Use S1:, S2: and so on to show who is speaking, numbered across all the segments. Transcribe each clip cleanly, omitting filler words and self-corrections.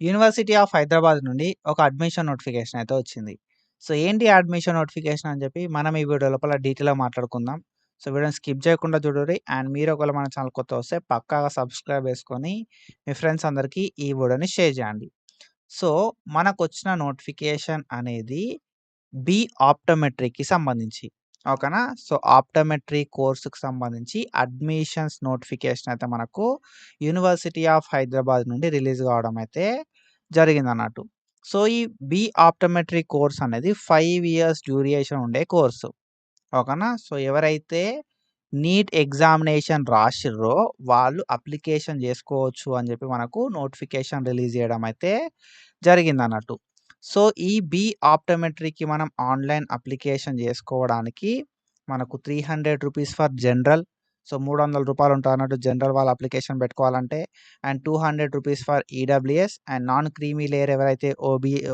S1: University of Hyderabad నుండి ఒక admission notification అయితే వచ్చింది. సో, ఏంటి అడ్మిషన్ నోటిఫికేషన్ అని చెప్పి మనం ఈ వీడియో లోపల డీటెయిల్‌గా మాట్లాడుకుందాం. సో, వీడియోని స్కిప్ చేయకుండా చూడుర్రి. అండ్ మీరు ఒకవేళ మన ఛానల్ కొత్తగా వస్తే పక్కాగా సబ్స్క్రైబ్ చేసుకొని మీ ఫ్రెండ్స్ అందరికీ ఈ వీడియోని షేర్ చేయండి. సో, మనకొచ్చిన నోటిఫికేషన్ అనేది ఆప్టోమెట్రీకి సంబంధించి. ఓకేనా? సో, ఆప్టోమెట్రీ కోర్స్‌కి సంబంధించి అడ్మిషన్స్ నోటిఫికేషన్ అయితే మనకు యూనివర్సిటీ ఆఫ్ హైదరాబాద్ నుండి రిలీజ్ కావడం అయితే జరిగిందన్నట్టు. సో, ఈ ఆప్టోమెట్రీ కోర్స్ అనేది 5 ఇయర్స్ డ్యూరేషన్ ఉండే కోర్సు. ఓకేనా? సో, ఎవరైతే నీట్ ఎగ్జామినేషన్ రాసిర్రో వాళ్ళు అప్లికేషన్ చేసుకోవచ్చు అని చెప్పి మనకు నోటిఫికేషన్ రిలీజ్ చేయడం అయితే జరిగిందన్నట్టు. సో, ఈ ఆప్టోమెట్రీకి మనం ఆన్‌లైన్ అప్లికేషన్ చేసుకోవడానికి మనకు రూ. 300 ఫర్ జనరల్. సో, రూ. 300 ఉంటదన్నట్టు జనరల్ వాళ్ళు అప్లికేషన్ పెట్టుకోవాలంటే. అండ్ రూ. 200 for EWS and non creamy layer ఎవరైతే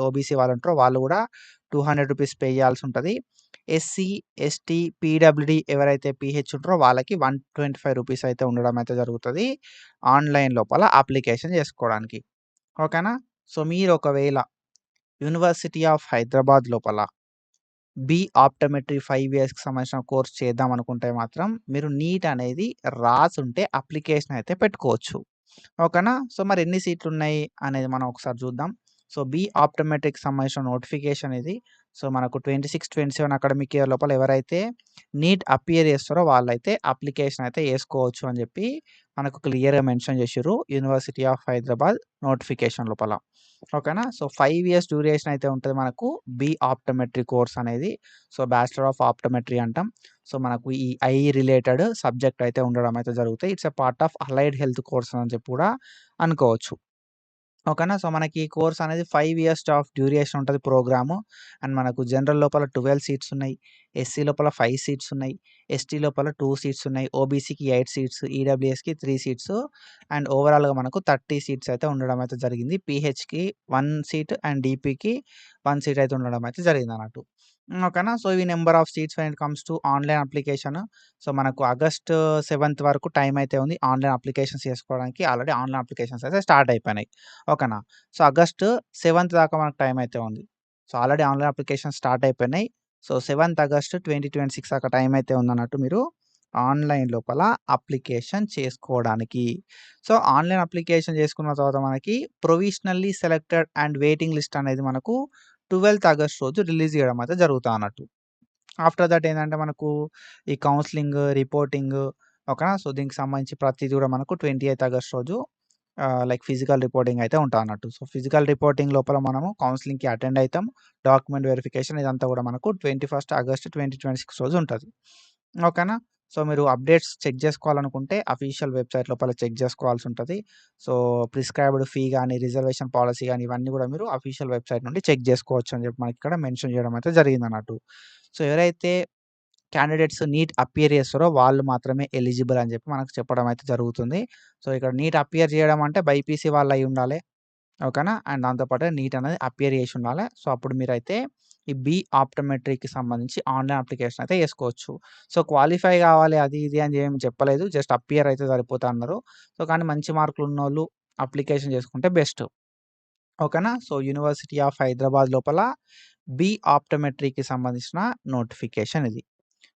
S1: ఓబీసీ వాళ్ళు ఉంటారో వాళ్ళు కూడా రూ. 200 పే చేయాల్సుంటది. ఎస్సీ, ఎస్టీ, పీడబ్ల్యూడీ ఎవరైతే పీహెచ్ ఉంటారో వాళ్ళకి రూ. 125 అయితే ఉండడం అయితే జరుగుతది. ఆన్‌లైన్ లోపల అప్లికేషన్ చేసుకోవడానికి. ఓకేనా? సో, మీరు ఒకవేళ యూనివర్సిటీ ఆఫ్ హైదరాబాద్ లోపల ఆప్టోమెట్రీ 5 ఇయర్స్‌కి సంబంధించిన కోర్స్ చేద్దాం అనుకుంటే మాత్రం మీరు నీట్ అనేది రాసుంటే అప్లికేషన్ అయితే పెట్టుకోవచ్చు. ఓకేనా? సో, మరి ఎన్ని సీట్లున్నాయి అనేది మనం ఒకసారి చూద్దాం. సో, ఆప్టోమెట్రీకి సంబంధించిన నోటిఫికేషన్ ఇది. సో, మనకు 26, 27 అకాడమిక్ ఇయర్ లోపల ఎవరైతే నీట్ అపియర్ చేస్తారో వాళ్ళైతే అప్లికేషన్ అయితే ఏసుకోవచ్చు అని చెప్పి మనకు క్లియర్‌గా మెన్షన్ చేషిర్రు యూనివర్సిటీ ఆఫ్ హైదరాబాద్ నోటిఫికేషన్ లోపల. ఓకేనా? సో, 5 ఇయర్స్ డ్యూరేషన్ అయితే ఉంటది మనకు ఆప్టోమెట్రీ కోర్స్ అనేది. సో, బ్యాచిలర్ ఆఫ్ ఆప్టోమెట్రీ అంటాం. సో, మనకు ఈ ఐ రిలేటెడ్ సబ్జెక్ట్ అయితే ఉండడం అయితే జరుగుతాయి. It's a part of allied health course అని చెప్పి కూడా అనుకోవచ్చు. ఓకేనా? సో, మనకి ఈ కోర్స్ అనేది 5 ఇయర్స్ ఆఫ్ డ్యూరేషన్ ఉంటది ప్రోగ్రాము. అండ్ మనకు జనరల్ లోపల 12 సీట్స్ ఉన్నాయి. ఎస్సీ లోపల 5 సీట్స్ ఉన్నాయి. ఎస్టీ లోపల 2 సీట్స్ ఉన్నాయి. ఓబీసీకి 8 సీట్స్, ఈడబ్ల్యూఎస్‌కి 3 సీట్స్ అండ్ ఓవరాల్‌గా మనకు 30 సీట్స్ అయితే ఉండడం అయితే జరిగింది. పీహెచ్‌కి 1 సీట్ అండ్ డీపీకి 1 సీట్ అయితే ఉండడం అయితే జరిగిందన్నట్టు. ఓకేనా? సో, ఇవి number of seats when it comes to online application. So, మనకు ఆగస్ట్ 7థ్ వరకు టైం అయితే ఉంది. ఆన్‌లైన్ అప్లికేషన్స్ చేసుకోవడానికి ఆల్రెడీ ఆన్‌లైన్ అప్లికేషన్స్ అయితే స్టార్ట్ అయిపోయినాయి. ఓకేనా? సో, ఆగస్ట్ 7థ్ దాకా మనకు టైం అయితే ఉంది. So, already online applications start అయిపోయినాయి. సో, 7థ్ ఆగస్ట్ 2026 దాకా టైం అయితే ఉందన్నట్టు మీరు ఆన్‌లైన్ లోపల అప్లికేషన్ చేసుకోవడానికి. సో, ఆన్‌లైన్ అప్లికేషన్ చేసుకున్న తర్వాత మనకి ప్రొవిషనల్లీ సెలెక్టెడ్ అండ్ వెయిటింగ్ లిస్ట్ అనేది మనకు 12థ్ ఆగస్ట్ రోజు రిలీజ్ చేయడం అయితే జరుగుతాదన్నట్టు. ఆఫ్టర్ దట్ ఏందంటే మనకు ఈ కౌన్సెలింగ్, రిపోర్టింగ్ ఓకేనా? సో, దీనికి సంబంధించి ప్రతిది కూడా మనకు 28థ్ ఆగస్ట్ రోజు లైక్ ఫిజికల్ రిపోర్టింగ్ అయితే ఉంటదన్నట్టు. సో, ఫిజికల్ రిపోర్టింగ్ లోపల మనము కౌన్సెలింగ్‌కి అటెండ్ అయితాం. డాక్యుమెంట్ వెరిఫికేషన్ ఇదంతా కూడా మనకు 21st ఆగస్ట్ 2026 రోజు ఉంటది. ఓకేనా? సో, మీరు అప్డేట్స్ చెక్ చేసుకోవాలనుకుంటే అఫీషియల్ వెబ్‌సైట్ లోపల చెక్ చేసుకోవాల్సుంటది. సో, ప్రిస్క్రైబ్డ్ ఫీ గాని, రిజర్వేషన్ పాలిసీ గాని ఇవన్నీ కూడా మీరు అఫీషియల్ వెబ్‌సైట్ నుండి చెక్ చేసుకోవచ్చు అని చెప్పి మనకిక్కడ మెన్షన్ చేయడం అయితే జరిగిందన్నట్టు. సో, ఎవరైతే క్యాండిడేట్స్ నీట్ అపియర్ చేస్తారో వాళ్ళు మాత్రమే ఎలిజిబుల్ అని చెప్పి మనకు చెప్పడం అయితే జరుగుతుంది. సో, ఇక్కడ నీట్ అపియర్ చేయడం అంటే బైపీసీ వాళ్ళయి ఉండాలి. ఓకేనా? అండ్ దాంతో పాటు నీట్ అనేది అపియర్ చేసి ఉండాలి. సో, అప్పుడు మీరైతే ఈ ఆప్టోమెట్రీకి సంబంధించి ఆన్‌లైన్ అప్లికేషన్ అయితే చేసుకోవచ్చు. సో, క్వాలిఫై కావాలి అది ఇది అని ఏమి చెప్పలేదు. జస్ట్ అపియర్ అయితే సరిపోతదన్నారు. సో, కానీ మంచి మార్కులు ఉన్నోళ్ళు అప్లికేషన్ చేసుకుంటే బెస్ట్. ఓకేనా? సో, యూనివర్సిటీ ఆఫ్ హైదరాబాద్ లోపల ఆప్టోమెట్రీకి సంబంధించిన నోటిఫికేషన్ ఇది.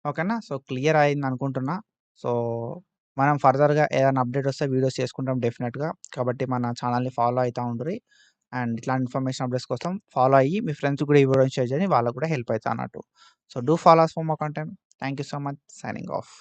S1: ఓకేనా? So, clear అయిందనుకుంటున్నా. సో, మనం ఫర్దర్‌గా ఏదైనా అప్డేట్ వస్తే వీడియోస్ చేసుకుంటాం డెఫినెట్‌గా. కాబట్టి మన ఛానెల్‌ని ఫాలో అయితా ఉండుర్రి. అండ్ ఇట్లాంటి ఇన్ఫర్మేషన్ అప్డేట్స్ కోసం ఫాలో అయ్యి మీ ఫ్రెండ్స్‌కి కూడా ఈ వీడియోని షేర్ చేయండి. వాళ్ళకి కూడా హెల్ప్ అయితదన్నట్టు. So, do follow us for more content. Thank you so much. Signing of.